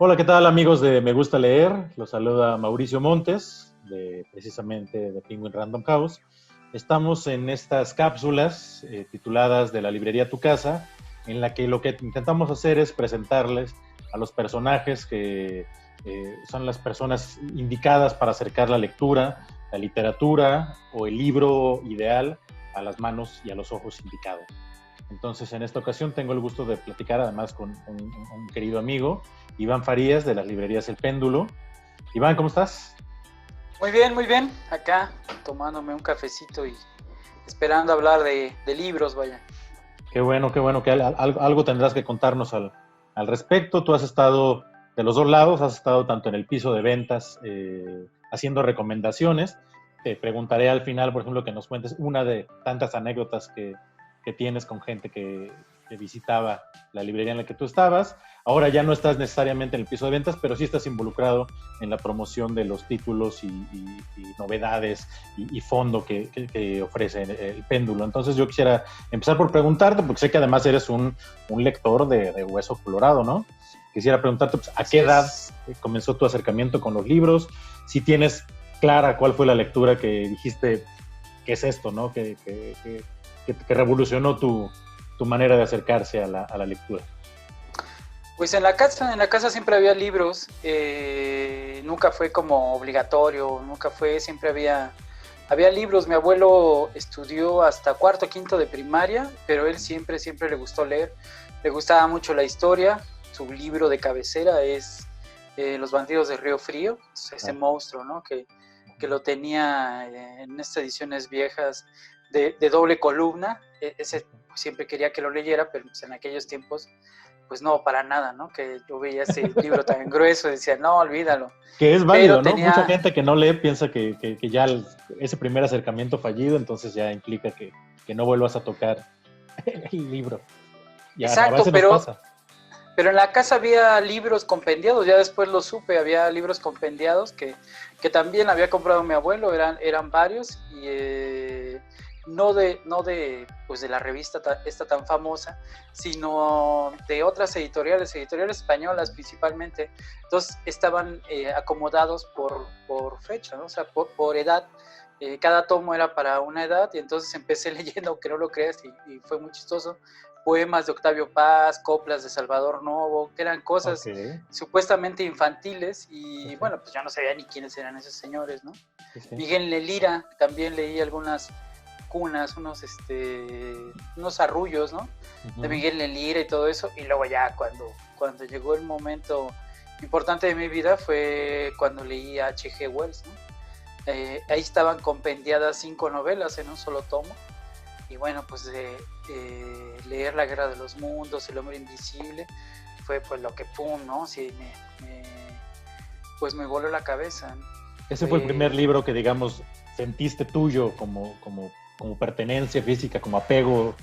Hola, ¿qué tal amigos de Me Gusta Leer? Los saluda Mauricio Montes, precisamente de Penguin Random House. Estamos en estas cápsulas tituladas de la librería Tu Casa, en la que lo que intentamos hacer es presentarles a los personajes que son las personas indicadas para acercar la lectura, la literatura o el libro ideal a las manos y a los ojos indicados. Entonces, en esta ocasión tengo el gusto de platicar además con un querido amigo, Iván Farías, de las librerías El Péndulo. Iván, ¿cómo estás? Muy bien, muy bien. Acá tomándome un cafecito y esperando hablar de libros, vaya. Qué bueno que algo tendrás que contarnos al respecto. Tú has estado de los dos lados, has estado tanto en el piso de ventas haciendo recomendaciones. Te preguntaré al final, por ejemplo, que nos cuentes una de tantas anécdotas que tienes con gente que visitaba la librería en la que tú estabas. Ahora ya no estás necesariamente en el piso de ventas, pero sí estás involucrado en la promoción de los títulos y novedades y fondo que ofrece el péndulo. Entonces yo quisiera empezar por preguntarte, porque sé que además eres un lector de hueso colorado, ¿no? Quisiera preguntarte, pues, ¿a qué edad comenzó tu acercamiento con los libros? Si tienes clara cuál fue la lectura que dijiste, ¿qué es esto, no? Que revolucionó tu manera de acercarse a la lectura. Pues en la casa siempre había libros. Nunca fue como obligatorio, nunca fue, siempre había libros. Mi abuelo estudió hasta cuarto, quinto de primaria, pero él siempre le gustó leer. Le gustaba mucho la historia. Su libro de cabecera es Los bandidos de Río Frío, ese monstruo, ¿no? Que lo tenía en estas ediciones viejas de doble columna. Ese pues, siempre quería que lo leyera, pero pues, en aquellos tiempos pues no, para nada, ¿no? Que yo veía ese libro tan grueso y decía, no, olvídalo. Que es válido, Pero ¿no? Mucha tenía... gente que no lee piensa que ya ese primer acercamiento fallido, entonces ya implica que no vuelvas a tocar el libro. Ya a Exacto, veces nos pasa. pero en la casa había libros compendiados, ya después lo supe, había libros compendiados que también había comprado mi abuelo, eran varios, y no de pues de la revista esta tan famosa, sino de otras editoriales españolas principalmente. Entonces estaban acomodados por fecha, ¿no? O sea, por edad. Cada tomo era para una edad, y entonces empecé leyendo, que no lo creas, y fue muy chistoso, poemas de Octavio Paz, coplas de Salvador Novo, que eran cosas supuestamente infantiles, y bueno, pues yo no sabía ni quiénes eran esos señores, ¿no? Miguel Lelira, también leí algunas cunas, unos arrullos, ¿no? De Miguel Lelira y todo eso, y luego ya cuando llegó el momento importante de mi vida fue cuando leí a H.G. Wells, ¿no? Ahí estaban compendiadas 5 novelas en un solo tomo, y bueno, pues leer La Guerra de los Mundos, El Hombre Invisible, fue pues lo que pum, ¿no? Sí, pues me voló la cabeza, ¿no? Ese fue el primer libro que, digamos, sentiste tuyo como pertenencia física, como apego,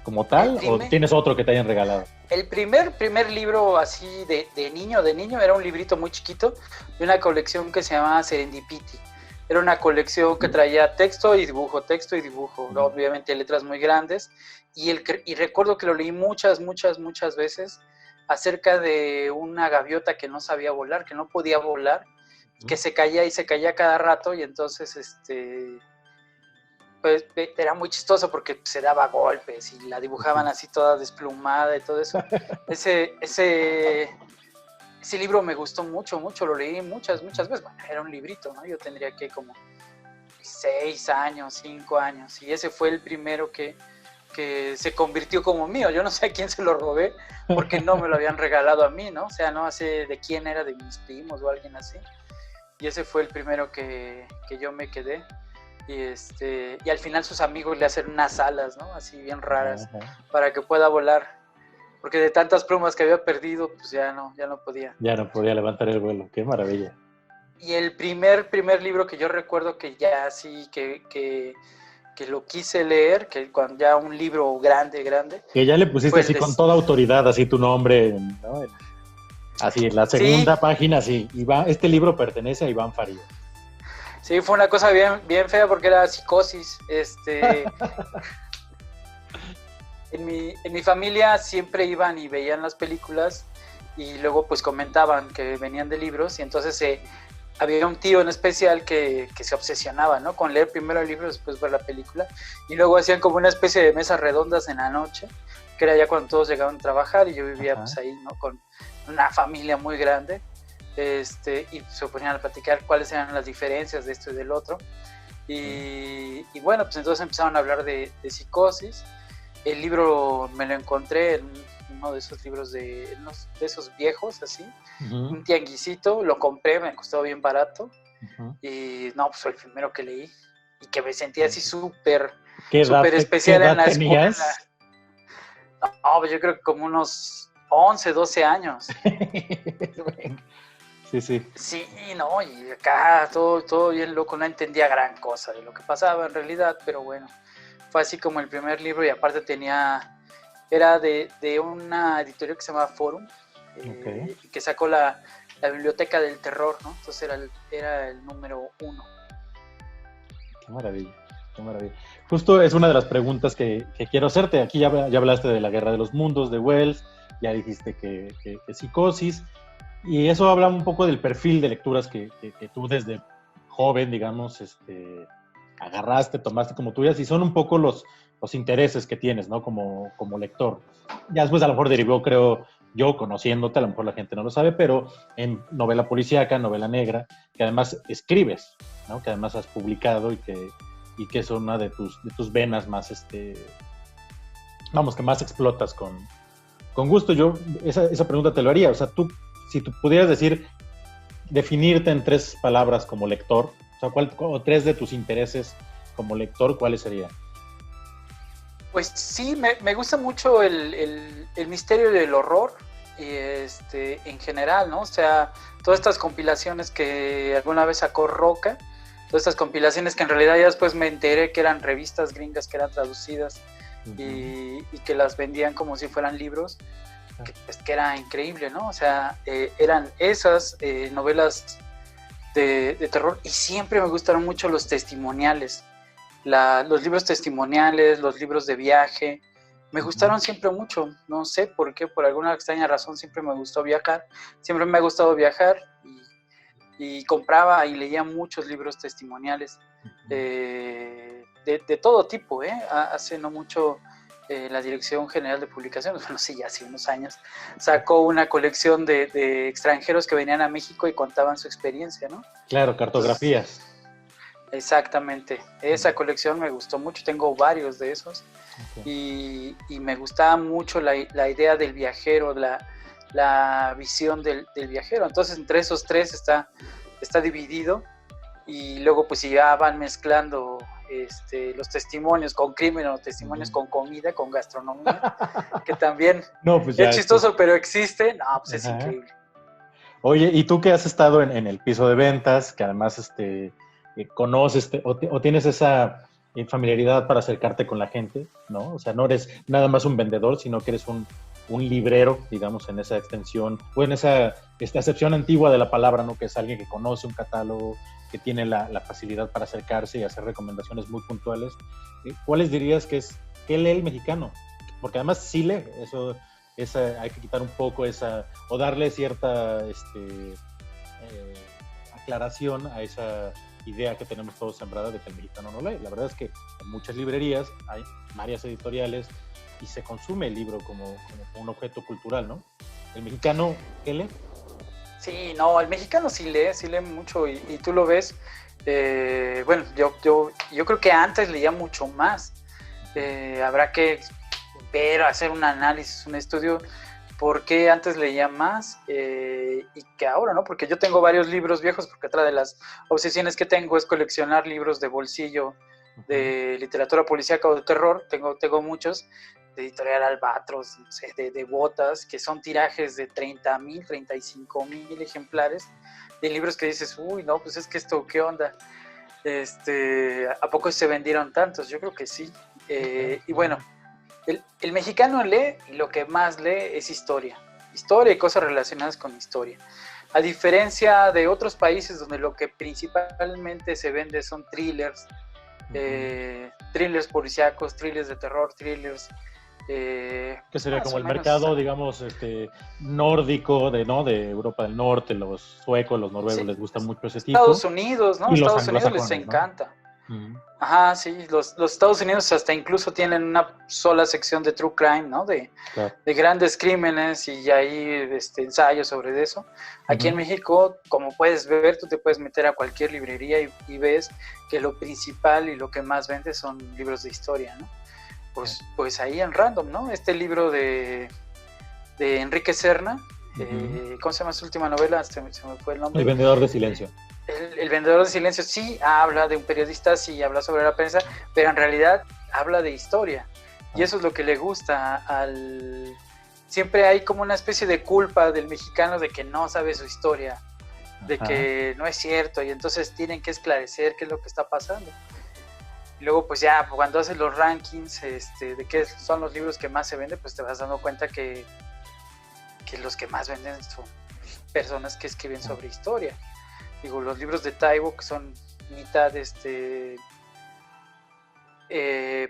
como tal, o tienes otro que te hayan regalado. El primer libro así de niño era un librito muy chiquito de una colección que se llamaba Serendipity. Era una colección que traía texto y dibujo, obviamente letras muy grandes, y recuerdo que lo leí muchas veces, acerca de una gaviota que no sabía volar, que no podía volar, que se caía cada rato, y entonces pues era muy chistoso porque se daba golpes y la dibujaban así toda desplumada y todo eso. Ese libro me gustó mucho, lo leí muchas veces. Bueno, era un librito, ¿no? Yo tendría que como 6 años, 5 años, y ese fue el primero que se convirtió como mío. Yo no sé a quién se lo robé, porque no me lo habían regalado a mí, ¿no? O sea, no sé de quién era, de mis primos o alguien así. Y ese fue el primero que yo me quedé. Y al final sus amigos le hacen unas alas, ¿no? Así bien raras, para que pueda volar. Porque de tantas plumas que había perdido, pues ya no podía. Ya no podía levantar el vuelo, qué maravilla. Y el primer libro que yo recuerdo que ya así, que lo quise leer, que cuando ya un libro grande. Que ya le pusiste así con toda autoridad, así tu nombre, ¿no? Así, en la segunda página, así, este libro pertenece a Iván Farías. Sí, fue una cosa bien fea porque era Psicosis. En mi familia siempre iban y veían las películas, y luego pues comentaban que venían de libros y entonces había un tío en especial que se obsesionaba, ¿no? Con leer primero el libro, después ver la película, y luego hacían como una especie de mesas redondas en la noche, que era ya cuando todos llegaban a trabajar, y yo vivía pues ahí, ¿no? Con una familia muy grande, y se ponían a platicar cuáles eran las diferencias de esto y del otro, y bueno, pues entonces empezaron a hablar de Psicosis. El libro me lo encontré en uno de esos libros de esos viejos, así, un tianguisito, lo compré, me costó bien barato, y no, pues fue el primero que leí, y que me sentía así súper especial en la escuela. Tenías? No, pues yo creo que como unos 11, 12 años. Sí. Sí, no, y acá todo bien loco, no entendía gran cosa de lo que pasaba en realidad, pero bueno, fue así como el primer libro, y aparte era de una editorial que se llama Forum, que sacó la biblioteca del terror, ¿no? Entonces era el número 1. Qué maravilla. Justo es una de las preguntas que quiero hacerte. Aquí ya hablaste de La Guerra de los Mundos, de Wells, ya dijiste que Psicosis, y eso habla un poco del perfil de lecturas que tú desde joven, digamos, agarraste, tomaste como tuyas, y son un poco los intereses que tienes, ¿no? Como lector. Ya después a lo mejor derivó, creo yo, conociéndote, a lo mejor la gente no lo sabe, pero en novela policíaca, novela negra, que además escribes, ¿no? Que además has publicado y que es una de tus venas más, vamos, que más explotas con gusto. Yo esa pregunta te lo haría. O sea, tú, si tú pudieras definirte en 3 palabras como lector, o sea, o 3 de tus intereses como lector, ¿cuáles serían? Pues sí, me gusta mucho el misterio del horror, y en general, ¿no? O sea, todas estas compilaciones que alguna vez sacó Roca, todas estas compilaciones que en realidad ya después me enteré que eran revistas gringas que eran traducidas, y que las vendían como si fueran libros, que era increíble, ¿no? O sea, eran esas novelas de terror, y siempre me gustaron mucho los testimoniales. Los libros testimoniales, los libros de viaje, me gustaron siempre mucho. No sé por qué, por alguna extraña razón siempre me gustó viajar. Siempre me ha gustado viajar, y compraba y leía muchos libros testimoniales de todo tipo. Hace no mucho la Dirección General de Publicaciones, bueno, sí, ya hace unos años, sacó una colección de extranjeros que venían a México y contaban su experiencia, ¿no? Claro, cartografías. Entonces, exactamente, esa colección me gustó mucho, tengo varios de esos, y me gustaba mucho la idea del viajero, la visión del viajero. Entonces entre esos 3 está dividido, y luego pues ya van mezclando los testimonios con crimen o testimonios con comida, con gastronomía, que también no, pues es chistoso, pero existe. No, pues es increíble. Oye, ¿y tú que has estado en el piso de ventas, que además conoces o tienes esa familiaridad para acercarte con la gente, ¿no? O sea, no eres nada más un vendedor, sino que eres un librero, digamos, en esa extensión, o en esa acepción antigua de la palabra, ¿no? Que es alguien que conoce un catálogo, que tiene la facilidad para acercarse y hacer recomendaciones muy puntuales. ¿Cuáles dirías que lee el mexicano? Porque además sí lee, eso... hay que quitar un poco o darle cierta aclaración a esa idea que tenemos todos sembrada de que el mexicano no lee. La verdad es que en muchas librerías hay varias editoriales y se consume el libro como un objeto cultural, ¿no? ¿El mexicano qué lee? Sí, no, el mexicano sí lee mucho, y tú lo ves. Bueno, yo creo que antes leía mucho más. Habrá que hacer un análisis, un estudio, por qué antes leía más y que ahora, ¿no? Porque yo tengo varios libros viejos, porque otra de las obsesiones que tengo es coleccionar libros de bolsillo de literatura policíaca o de terror. Tengo muchos, de Editorial Albatros, no sé, de botas, que son tirajes de 30,000, 35,000 ejemplares, de libros que dices, uy, no, pues es que esto, ¿qué onda? ¿A poco se vendieron tantos? Yo creo que sí. Y bueno, el mexicano lee, y lo que más lee es historia y cosas relacionadas con historia. A diferencia de otros países donde lo que principalmente se vende son thrillers, thrillers policíacos, thrillers de terror, thrillers Que sería más como o el menos. mercado, digamos, nórdico, ¿no? De Europa del Norte, los suecos, los noruegos Sí, les gusta mucho ese Estados tipo, Unidos, ¿no? y los Estados Unidos les anglosajones, ¿no? encanta. Ajá, sí, los Estados Unidos hasta incluso tienen una sola sección de True Crime, ¿no? Claro. De grandes crímenes y hay ensayos sobre eso. Aquí en México, como puedes ver, tú te puedes meter a cualquier librería y ves que lo principal y lo que más vende son libros de historia, ¿no? Pues ahí en random, ¿no? Este libro de Enrique Serna, ¿cómo se llama su última novela? Se me fue el nombre. El vendedor de silencio. El vendedor de silencio sí habla de un periodista, sí habla sobre la prensa, pero en realidad habla de historia. Y eso es lo que le gusta al... Siempre hay como una especie de culpa del mexicano de que no sabe su historia, de que no es cierto, y entonces tienen que esclarecer qué es lo que está pasando. Y luego pues ya cuando haces los rankings de qué son los libros que más se venden, pues te vas dando cuenta que los que más venden son personas que escriben sobre historia. Digo, los libros de Taibo, que son mitad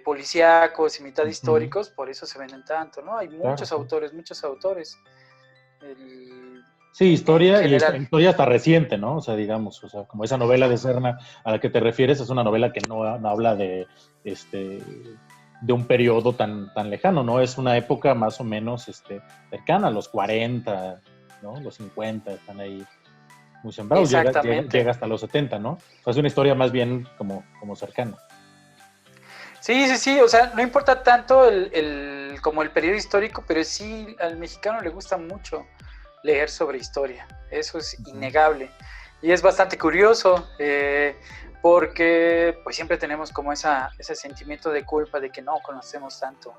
policíacos y mitad históricos, por eso se venden tanto, ¿no? Hay muchos autores. Sí, historia y general. historia hasta reciente, ¿no? O sea, digamos, como esa novela de Serna a la que te refieres es una novela que no habla de un periodo tan lejano, ¿no? Es una época más o menos cercana a los 40, ¿no? Los 50 están ahí muy sembrados, llega hasta los 70, ¿no? O sea, es una historia más bien como cercana. Sí, o sea, no importa tanto como el periodo histórico, pero sí al mexicano le gusta mucho leer sobre historia, eso es innegable. Y es bastante curioso, porque pues siempre tenemos como ese sentimiento de culpa de que no conocemos tanto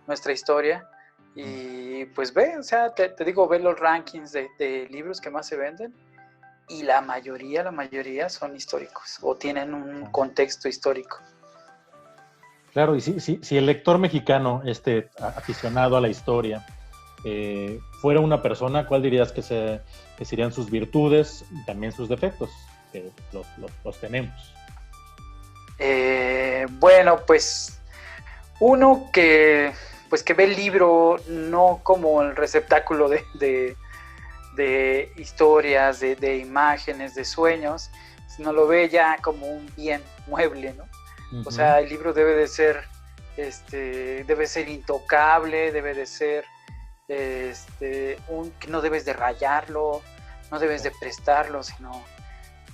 nuestra historia. Y pues o sea, te digo, ve los rankings de libros que más se venden, y la mayoría son históricos o tienen un contexto histórico. Claro, y si el lector mexicano, aficionado a la historia, fuera una persona, ¿cuál dirías que serían sus virtudes y también sus defectos? Que los tenemos. Bueno, pues uno que ve el libro no como el receptáculo de historias, de imágenes, de sueños, sino lo ve ya como un bien mueble, ¿no? O sea, el libro debe de ser intocable, debe de ser que no debes de rayarlo, no debes de prestarlo, sino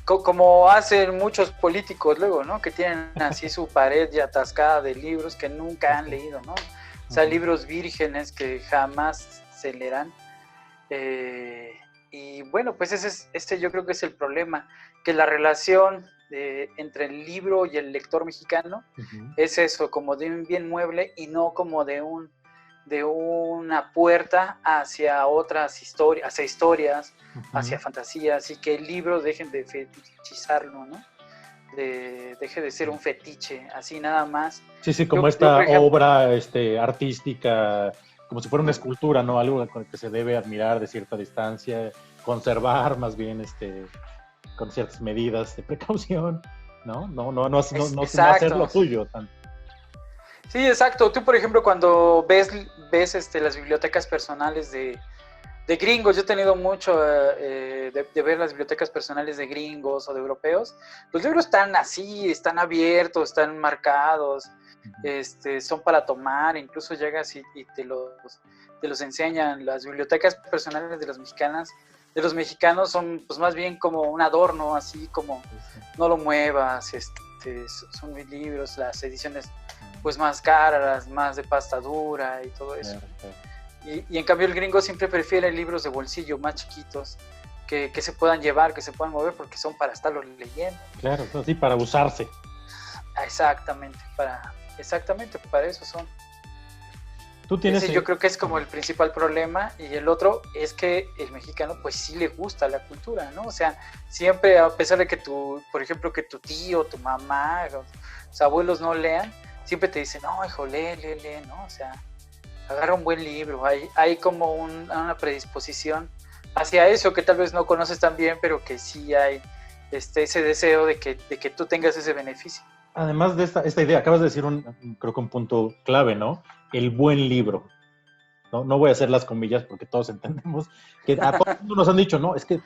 como hacen muchos políticos luego, ¿no? Que tienen así su pared ya atascada de libros que nunca han leído, ¿no? O sea, libros vírgenes que jamás se leerán. Y bueno, pues ese yo creo que es el problema, que la relación entre el libro y el lector mexicano es eso, como de un bien mueble y no como de una puerta hacia otras historias, hacia fantasías, y que el libro dejen de fetichizarlo, ¿no? Deje de ser un fetiche, así nada más. Sí, como esta obra artística, como si fuera una escultura, ¿no? Algo con el que se debe admirar de cierta distancia, conservar más bien con ciertas medidas de precaución, ¿no? No hacer lo tuyo tanto. Sí, exacto. Tú, por ejemplo, cuando ves las bibliotecas personales de gringos, yo he tenido mucho de ver las bibliotecas personales de gringos o de europeos. Los libros están así, están abiertos, están marcados, son para tomar, incluso llegas y te los enseñan. Las bibliotecas personales de los mexicanos son pues más bien como un adorno, así como no lo muevas, son mis libros, las ediciones pues más caras, más de pasta dura y todo eso. Y en cambio el gringo siempre prefiere libros de bolsillo más chiquitos, que se puedan llevar, que se puedan mover, porque son para estarlos leyendo. Claro, sí, para usarse. Exactamente, para eso son. Ese yo creo que es como el principal problema, y el otro es que el mexicano pues sí le gusta la cultura, ¿no? O sea, siempre, a pesar de que por ejemplo, que tu tío, tu mamá, tus abuelos no lean, siempre te dicen, no, hijo, lee, ¿no? O sea, agarra un buen libro, hay como una predisposición hacia eso que tal vez no conoces tan bien, pero que sí hay ese deseo de que tú tengas ese beneficio. Además de esta idea, acabas de decir creo que un punto clave, ¿no? el buen libro? No, no voy a hacer las comillas porque todos entendemos que a todos nos han dicho, no, es que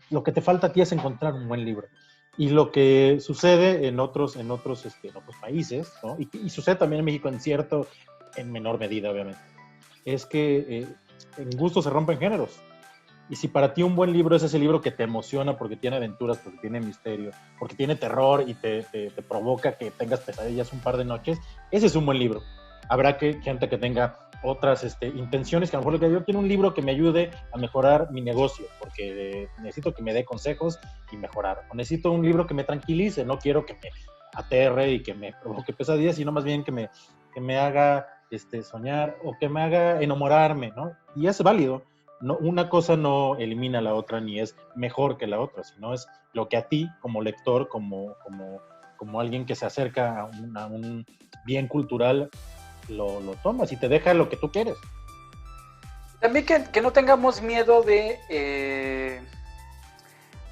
lo que te falta a ti es encontrar un buen libro. Y lo que sucede en otros países, ¿no? Y sucede también en México en menor medida, obviamente, es que en gusto se rompen géneros. Y si para ti un buen libro es ese libro que te emociona porque tiene aventuras, porque tiene misterio, porque tiene terror y te provoca que tengas pesadillas un par de noches, ese es un buen libro. Habrá gente que tenga otras intenciones, que a lo mejor yo quiero un libro que me ayude a mejorar mi negocio, porque necesito que me dé consejos y mejorar. O necesito un libro que me tranquilice, no quiero que me aterre y que me provoque pesadillas, sino más bien que me haga soñar o que me haga enamorarme, ¿no? Y es válido. No, una cosa no elimina la otra ni es mejor que la otra, sino es lo que a ti como lector, como alguien que se acerca a un bien cultural, lo tomas y te deja lo que tú quieres. También que no tengamos miedo de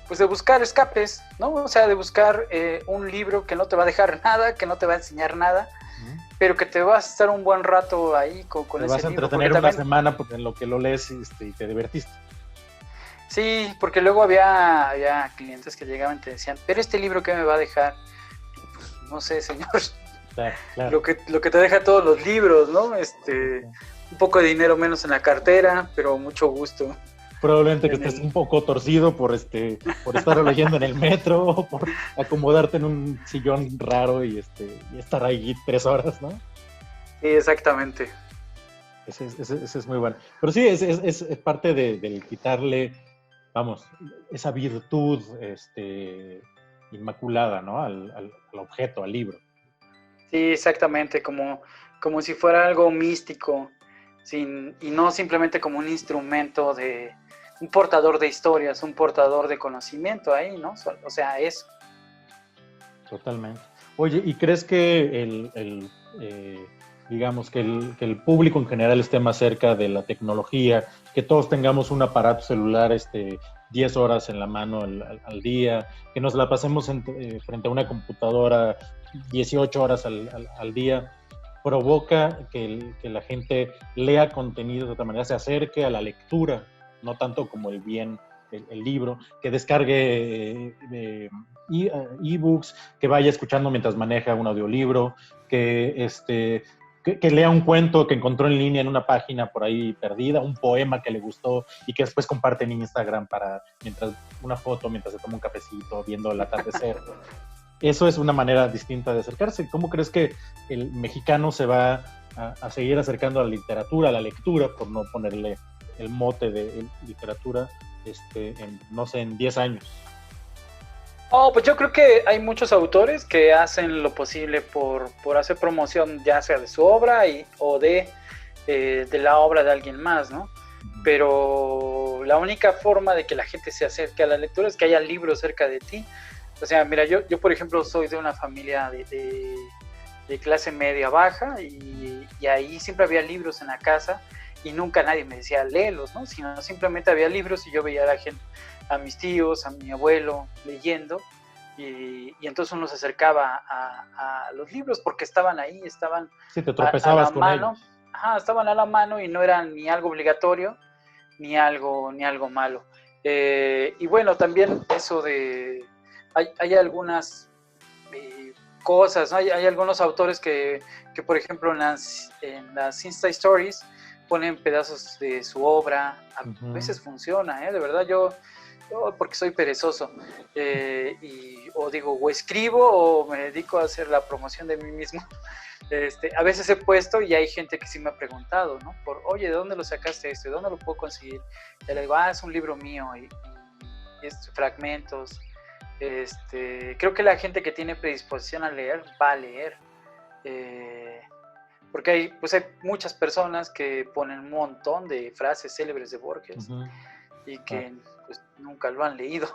pues de buscar escapes, ¿no? O sea, de buscar un libro que no te va a dejar nada, que no te va a enseñar nada, pero que te vas a estar un buen rato ahí con ese libro. Te vas a entretener una semana porque en lo que lo lees y te divertiste. Sí, porque luego había clientes que llegaban y te decían, pero este libro, ¿qué me va a dejar? Pues, no sé, señor. Claro. Lo que te deja todos los libros, ¿no? Un poco de dinero menos en la cartera, pero mucho gusto. Probablemente que estés un poco torcido por estar leyendo en el metro o por acomodarte en un sillón raro y estar ahí 3 horas, ¿no? Sí, exactamente. Ese es muy bueno. Pero sí, es parte del quitarle, vamos, esa virtud inmaculada, ¿no? Al objeto, al libro. Sí, exactamente, como si fuera algo místico, y no simplemente como un instrumento un portador de historias, un portador de conocimiento ahí, ¿no? O sea, eso. Totalmente. Oye, ¿y crees que digamos que el público en general esté más cerca de la tecnología, que todos tengamos un aparato celular 10 horas en la mano al día, que nos la pasemos frente a una computadora 18 horas al día, provoca que la gente lea contenido de otra manera, se acerque a la lectura, no tanto como el libro, que descargue ebooks, que vaya escuchando mientras maneja un audiolibro, que lea un cuento que encontró en línea en una página por ahí perdida, un poema que le gustó y que después comparte en Instagram una foto mientras se toma un cafecito viendo el atardecer. Eso es una manera distinta de acercarse. ¿Cómo crees que el mexicano se va a seguir acercando a la literatura, a la lectura, por no ponerle el mote de literatura, en 10 años? Pues yo creo que hay muchos autores que hacen lo posible por hacer promoción, ya sea de su obra o de la obra de alguien más, ¿no? Pero la única forma de que la gente se acerque a la lectura es que haya libros cerca de ti. O sea, mira, yo por ejemplo soy de una familia de clase media baja y ahí siempre había libros en la casa y nunca nadie me decía léelos, ¿no? Sino simplemente había libros y yo veía a la gente, a mis tíos, a mi abuelo leyendo y entonces uno se acercaba a los libros porque estaban ahí, estaban sí, te tropezabas a la mano. Ellos. Ajá, estaban a la mano y no eran ni algo obligatorio ni algo malo. Y bueno, también eso de hay algunas cosas, ¿no? Hay algunos autores que por ejemplo en las Insta Stories ponen pedazos de su obra, a veces funciona, de verdad yo porque soy perezoso, o escribo o me dedico a hacer la promoción de mí mismo, a veces he puesto y hay gente que sí me ha preguntado, ¿no? Oye, ¿de dónde lo sacaste esto? ¿De dónde lo puedo conseguir? Y le digo, es un libro mío y fragmentos. Creo que la gente que tiene predisposición a leer va a leer, porque hay muchas personas que ponen un montón de frases célebres de Borges y que pues nunca lo han leído.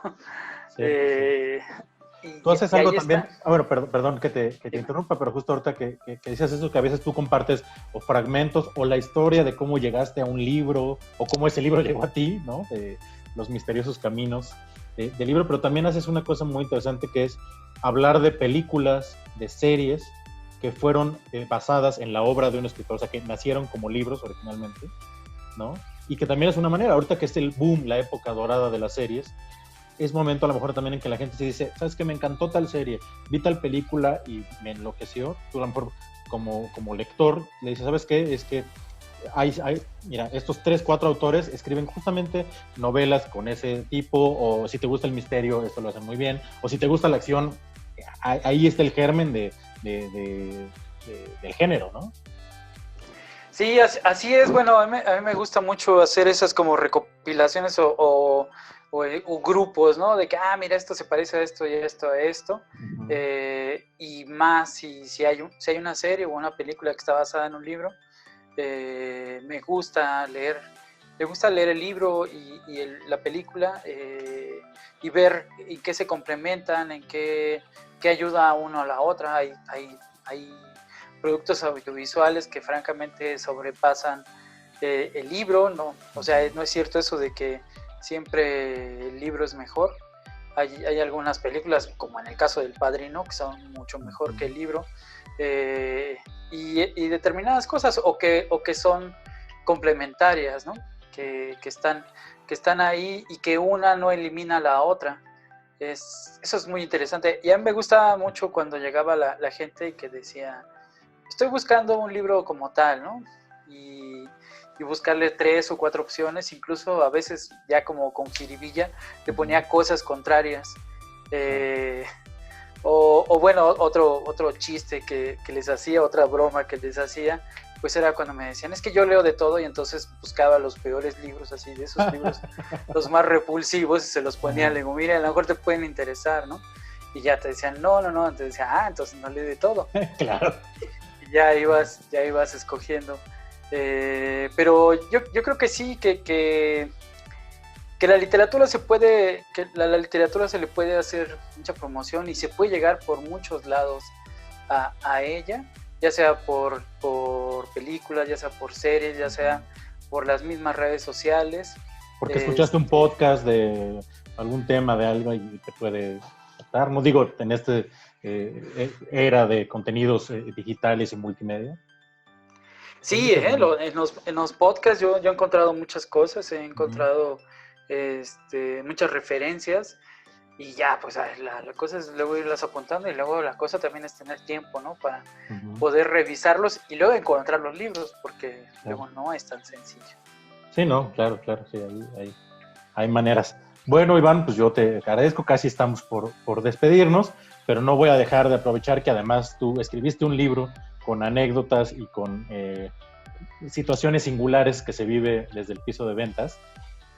Tú haces algo también, bueno, perdón que te interrumpa, pero justo ahorita que decías eso, que a veces tú compartes o fragmentos o la historia de cómo llegaste a un libro o cómo ese libro llegó a ti, ¿no? De los misteriosos caminos del libro, pero también haces una cosa muy interesante que es hablar de películas, de series que fueron basadas en la obra de un escritor, o sea, que nacieron como libros originalmente, ¿no? Y que también es una manera, ahorita que es el boom, la época dorada de las series, es momento a lo mejor también en que la gente se dice, ¿sabes qué? Me encantó tal serie, vi tal película y me enloqueció. Tú a lo mejor como lector le dices, ¿sabes qué? Es que mira, estos 3, 4 autores escriben justamente novelas con ese tipo, o si te gusta el misterio, esto lo hacen muy bien, o si te gusta la acción, ahí está el germen del género, ¿no? Sí, así es. Bueno, a mí me gusta mucho hacer esas como recopilaciones o grupos, ¿no? De que, mira, esto se parece a esto y esto a esto. Uh-huh. Y más si hay una serie o una película que está basada en un libro, me gusta leer el libro y la película y ver en qué se complementan, en qué ayuda a uno a la otra. Hay productos audiovisuales que francamente sobrepasan el libro, ¿no? O sea, no es cierto eso de que siempre el libro es mejor. Hay algunas películas, como en el caso del Padrino, que son mucho mejor que el libro, y determinadas cosas, o que son complementarias, ¿no? Que están ahí y que una no elimina a la otra. Eso es muy interesante. Y a mí me gustaba mucho cuando llegaba la gente que decía, estoy buscando un libro como tal, ¿no? Y buscarle 3 o 4 opciones, incluso a veces ya como con jiribilla, le ponía cosas contrarias. O bueno, otro chiste que les hacía, otra broma que les hacía, pues era cuando me decían, es que yo leo de todo, y entonces buscaba los peores libros, así, de esos libros, los más repulsivos, y se los ponía, le digo, mira, a lo mejor te pueden interesar, ¿no? Y ya te decían, no, entonces decía, entonces no lee de todo. Claro. Y ya ibas escogiendo. Pero yo creo que sí, que la literatura la literatura se le puede hacer mucha promoción y se puede llegar por muchos lados a ella, ya sea por películas, ya sea por series, ya sea por las mismas redes sociales. Porque escuchaste un podcast de algún tema de algo y te puede tratar, no digo en este era de contenidos digitales y multimedia. Sí, en los podcasts yo he encontrado muchas cosas, he encontrado muchas referencias, y ya, pues la cosa es luego irlas apuntando, y luego la cosa también es tener tiempo, ¿no? Para poder revisarlos y luego encontrar los libros, porque luego no es tan sencillo. Sí, no, claro, sí, hay maneras. Bueno, Iván, pues yo te agradezco, casi estamos por despedirnos, pero no voy a dejar de aprovechar que además tú escribiste un libro con anécdotas y con situaciones singulares que se vive desde el piso de ventas.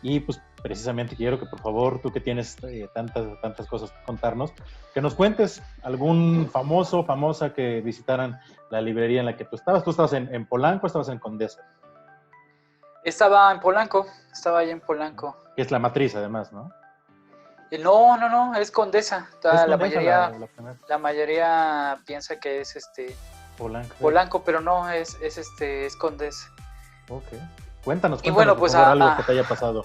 Y pues precisamente quiero que por favor, tú que tienes tantas cosas que contarnos, que nos cuentes algún famosa que visitaran la librería en la que tú estabas. ¿Tú estabas en Polanco o estabas en Condesa? Estaba ahí en Polanco. Que es la matriz además, ¿no? No, es Condesa. Es la Condesa la mayoría piensa que es Polanco, pero no, es Condesa. Ok. Cuéntanos, y bueno, pues algo que te haya pasado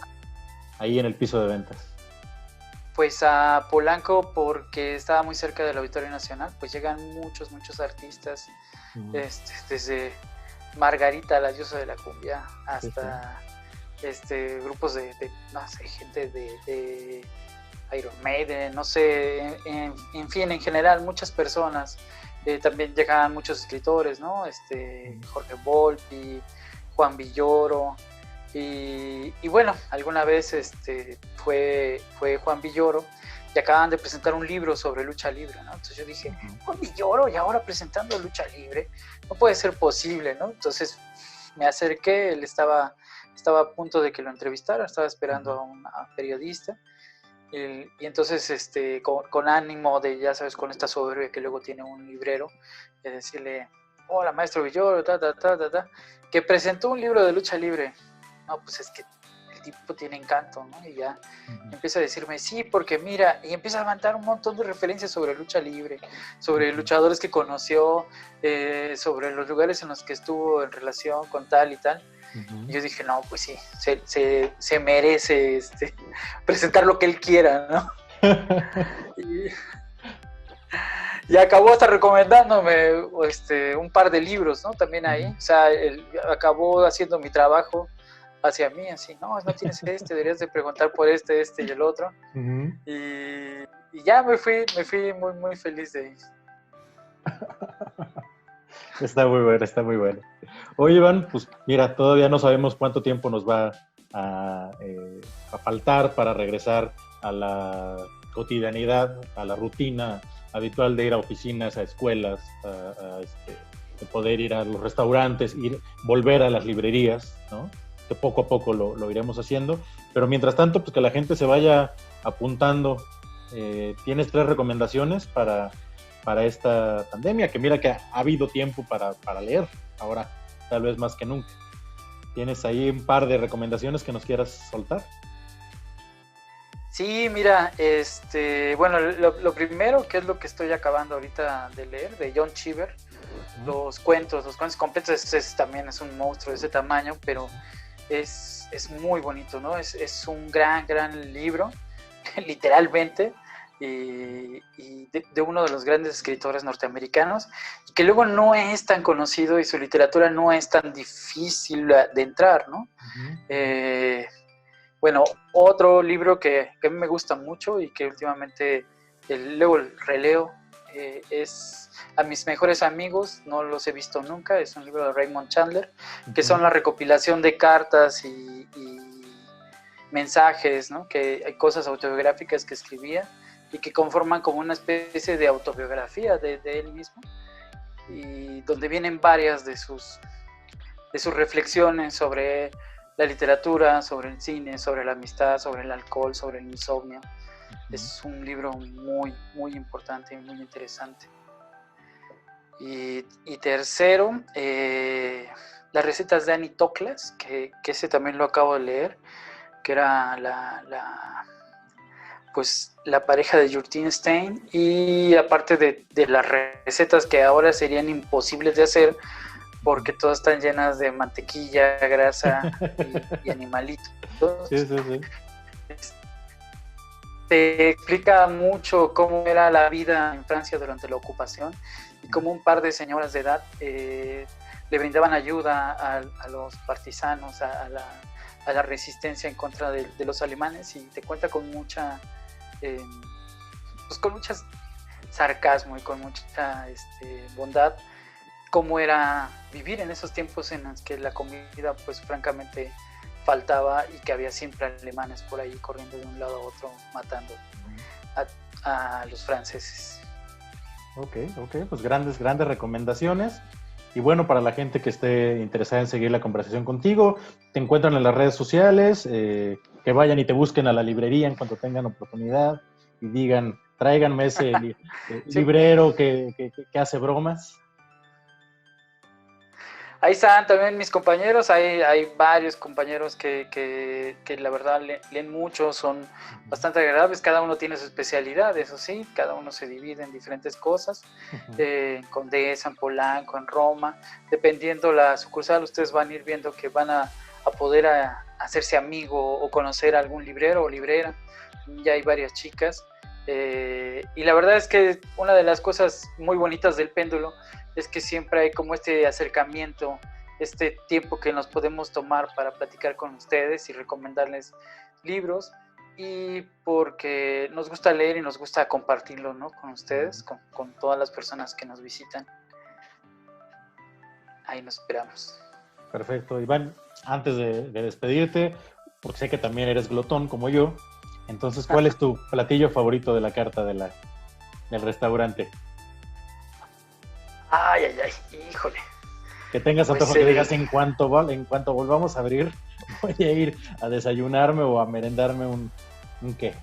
ahí en el piso de ventas. Pues a Polanco, porque estaba muy cerca del Auditorio Nacional, pues llegan muchos artistas, desde Margarita, la diosa de la cumbia, hasta grupos de no sé, gente de Iron Maiden, no sé, en fin, en general, muchas personas. También llegaban muchos escritores, ¿no? Jorge Volpi, Juan Villoro, y bueno, alguna vez fue Juan Villoro, y acaban de presentar un libro sobre lucha libre, ¿no? Entonces yo dije, Juan Villoro, y ahora presentando lucha libre, no puede ser posible, ¿no? Entonces me acerqué, él estaba a punto de que lo entrevistara, estaba esperando a un periodista, y entonces con ánimo de, ya sabes, con esta soberbia que luego tiene un librero, de decirle, hola maestro Villoro, que presentó un libro de lucha libre. No, pues es que el tipo tiene encanto, ¿no? Y ya empieza a decirme, sí, porque mira, y empieza a levantar un montón de referencias sobre lucha libre, sobre luchadores que conoció, sobre los lugares en los que estuvo en relación con tal y tal. Y yo dije, no, pues sí, se merece presentar lo que él quiera, ¿no? Y acabó hasta recomendándome un par de libros, ¿no? También ahí. O sea, acabó haciendo mi trabajo hacia mí, así, no tienes deberías de preguntar por este y el otro. Uh-huh. Y ya me fui muy, muy feliz de ahí. Está muy bueno, está muy bueno. Oye, Iván, pues mira, todavía no sabemos cuánto tiempo nos va a faltar para regresar a la cotidianidad, a la rutina habitual de ir a oficinas, a escuelas, de poder ir a los restaurantes, volver a las librerías, ¿no? Que poco a poco lo iremos haciendo. Pero mientras tanto, pues que la gente se vaya apuntando. ¿Tienes 3 recomendaciones para esta pandemia? Que mira que ha habido tiempo para leer, ahora tal vez más que nunca. ¿Tienes ahí un par de recomendaciones que nos quieras soltar? Sí, mira, bueno, lo primero, que es lo que estoy acabando ahorita de leer, de John Cheever, los cuentos completos, también es un monstruo de ese tamaño, pero es muy bonito, ¿no? Es un gran libro, literalmente, y de uno de los grandes escritores norteamericanos, que luego no es tan conocido y su literatura no es tan difícil de entrar, ¿no? Uh-huh. Bueno, otro libro que a mí me gusta mucho y que últimamente luego releo es A mis mejores amigos, no los he visto nunca, es un libro de Raymond Chandler, que son la recopilación de cartas y mensajes, ¿no? Que hay cosas autobiográficas que escribía y que conforman como una especie de autobiografía de él mismo, y donde vienen varias de sus reflexiones sobre la literatura, sobre el cine, sobre la amistad, sobre el alcohol, sobre el insomnio. Uh-huh. Es un libro muy, muy importante y muy interesante. Y tercero, las recetas de Annie Toklas, que ese también lo acabo de leer, que era la pareja de Jurtin Stein, y aparte de las recetas que ahora serían imposibles de hacer, porque todas están llenas de mantequilla, grasa y animalitos. Sí. Te explica mucho cómo era la vida en Francia durante la ocupación y cómo un par de señoras de edad le brindaban ayuda a los partisanos, a la resistencia en contra de los alemanes, y te cuenta con mucha sarcasmo y con mucha bondad cómo era vivir en esos tiempos en los que la comida pues francamente faltaba y que había siempre alemanes por ahí corriendo de un lado a otro matando a los franceses. Ok, pues grandes recomendaciones. Y bueno, para la gente que esté interesada en seguir la conversación contigo, te encuentran en las redes sociales, que vayan y te busquen a la librería en cuanto tengan oportunidad y digan, tráiganme ese librero que hace bromas. Ahí están también mis compañeros, hay varios compañeros que la verdad leen mucho, son bastante agradables, cada uno tiene su especialidad, eso sí, cada uno se divide en diferentes cosas, en Condesa, en Polanco, en Roma, dependiendo la sucursal, ustedes van a ir viendo que van a poder hacerse amigo o conocer a algún librero o librera, ya hay varias chicas, y la verdad es que una de las cosas muy bonitas del péndulo es que siempre hay como este acercamiento, este tiempo que nos podemos tomar para platicar con ustedes y recomendarles libros, y porque nos gusta leer y nos gusta compartirlo, ¿no? Con ustedes, con todas las personas que nos visitan. Ahí nos esperamos. Perfecto, Iván, antes de despedirte, porque sé que también eres glotón como yo, entonces, ¿cuál es tu platillo favorito de la carta del restaurante? Ay, híjole. Que tengas antojo, que digas, en cuanto volvamos a abrir, voy a ir a desayunarme o a merendarme un qué.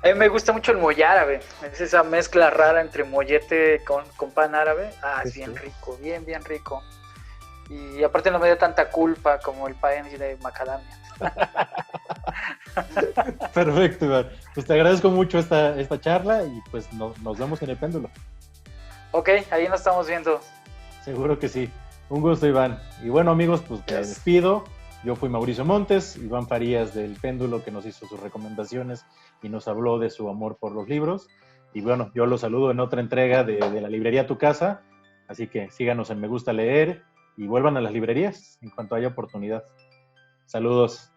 A mí me gusta mucho el mollárabe, es esa mezcla rara entre mollete con pan árabe. Es bien rico, bien rico. Y aparte no me da tanta culpa como el pan de macadamia. Perfecto, Iván. Pues te agradezco mucho esta charla y pues nos vemos en el péndulo. Ok, ahí nos estamos viendo. Seguro que sí. Un gusto, Iván. Y bueno, amigos, pues me despido. Yo fui Mauricio Montes, Iván Farías del Péndulo, que nos hizo sus recomendaciones y nos habló de su amor por los libros. Y bueno, yo los saludo en otra entrega de la librería Tu Casa. Así que síganos en Me Gusta Leer y vuelvan a las librerías en cuanto haya oportunidad. Saludos.